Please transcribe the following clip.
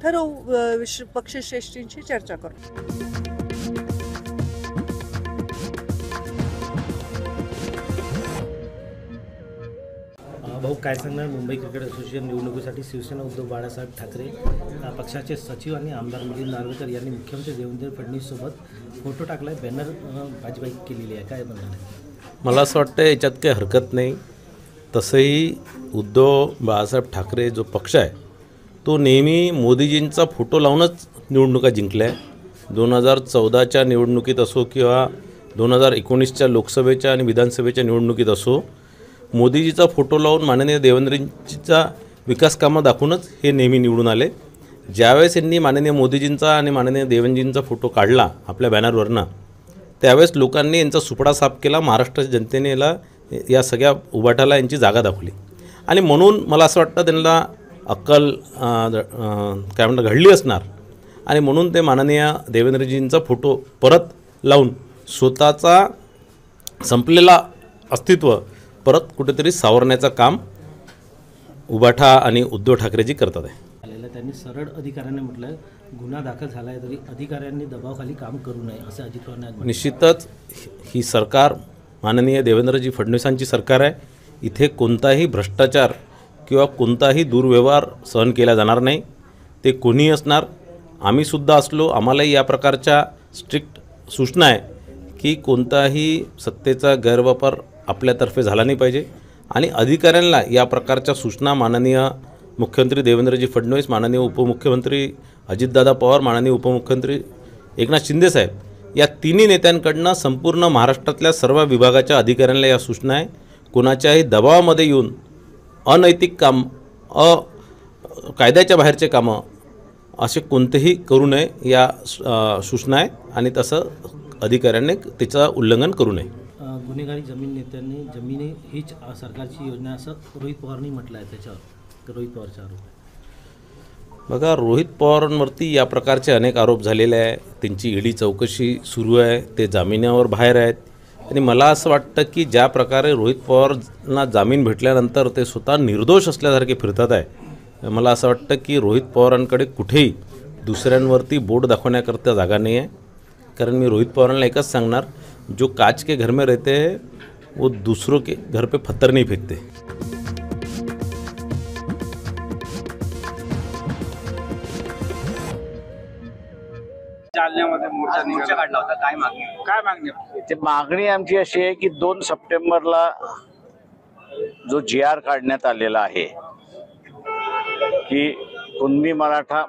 ठरवू, पक्षश्रेष्ठींशी चर्चा करू। भाऊ, काय सांगणार मुंबई क्रिकेट असोसिएशन निवडणुकीसाठी शिवसेना उद्धव बाळासाहेब ठाकरे पक्षाचे सचिव आणि आमदार मिलिंद नार्वेकर यांनी मुख्यमंत्री देवेंद्र फडणवीससोबत फोटो टाकलाय, बॅनर बाजीबाई केलेली आहे, काय म्हणणार? मला असं वाटतं याच्यात काही हरकत नाही। तसंही उद्धव बाळासाहेब ठाकरे जो पक्ष आहे तो नेहमी मोदीजींचा फोटो लावूनच निवडणुका जिंकल्या आहे। 2014च्या निवडणुकीत असो किंवा 2019च्या लोकसभेच्या आणि विधानसभेच्या निवडणुकीत असो, मोदीजीचा फोटो लावून माननीय देवेंद्रजींचा विकास कामं दाखवूनच हे नेहमी निवडून आले। ज्यावेळेस यांनी माननीय मोदीजींचा आणि माननीय देवेंद्रजींचा फोटो काढला आपल्या बॅनरवरनं, त्यावेळेस लोकांनी यांचा सुपडा साफ केला। महाराष्ट्र जनतेने या सगळ्या उभाटाला यांची जागा दाखवली आणि म्हणून मला असं वाटतं त्यांना अक्कल काय म्हणतात घडली असणार आणि म्हणून ते माननीय देवेंद्रजींचा फोटो परत लावून स्वतःचा संपलेला अस्तित्व परत कुठेतरी सावरण्याचं काम उभाटा आणि उद्धव ठाकरेजी करतात आहे। त्यांनी सरळ अधिकाऱ्यांनी म्हटलं, गुन्हा दाखल झाला आहे तरी अधिकाऱ्यांनी दबावाखाली काम करू नये असं अजित पवार यांनी। निश्चितच ही सरकार माननीय देवेंद्रजी फडणवीसांची सरकार आहे। इथे कोणताही भ्रष्टाचार किंवा कोणताही दुर्व्यवहार सहन केला जाणार नाही। ते कोणीही असणार, आम्हीसुद्धा असलो, आम्हालाही या प्रकारच्या स्ट्रिक्ट सूचना आहे की कोणताही सत्तेचा गैरवापर आपल्यातर्फे झाला नाही पाहिजे आणि अधिकाऱ्यांना या प्रकारच्या सूचना माननीय मुख्यमंत्री देवेंद्रजी फडणवीस, माननीय उपमुख्यमंत्री अजितदादा पवार, माननीय उपमुख्यमंत्री एकनाथ शिंदे साहेब या तिन्ही नेत्यांकडनं संपूर्ण महाराष्ट्रातल्या सर्व विभागाच्या अधिकाऱ्यांना या सूचना आहे। कोणाच्याही दबावामध्ये येऊन अनैतिक काम, कायद्याच्या बाहेरचे कामं असे कोणतेही करू नये या सूचना आहे आणि तसं अधिकाऱ्यांनी त्याचं उल्लंघन करू नये। गुन्हेगारी जमीन नेत्यांनी जमिनी हीच सरकारची योजना असं रोहित पवारांनी म्हटलं आहे, त्याच्यावर रोहित पवारचा आरोप। बघा, रोहित पवारांवरती या प्रकारचे अनेक आरोप झालेले आहे, त्यांची ईडी चौकशी सुरू आहे, ते जामिनावर बाहेर आहेत आणि मला असं वाटतं की ज्या प्रकारे रोहित पवारांना जामीन भेटल्यानंतर ते स्वतः निर्दोष असल्यासारखे फिरतात आहे, मला असं वाटतं की रोहित पवारांकडे कुठेही दुसऱ्यांवरती बोट दाखवण्याकरता जागा नाही आहे। कारण मी रोहित पवारांना एकच सांगणार, जो कांच के घर में रहते हैं वो दूसरों के घर पे पत्थर नहीं फेंकते। जालन्यामध्ये मोर्चा काढला होता, काय मागणी? ते मागणी आमची अशी आहे की 2 सप्टेंबरला जो GR काढण्यात आलेला आहे की कुणबी मराठा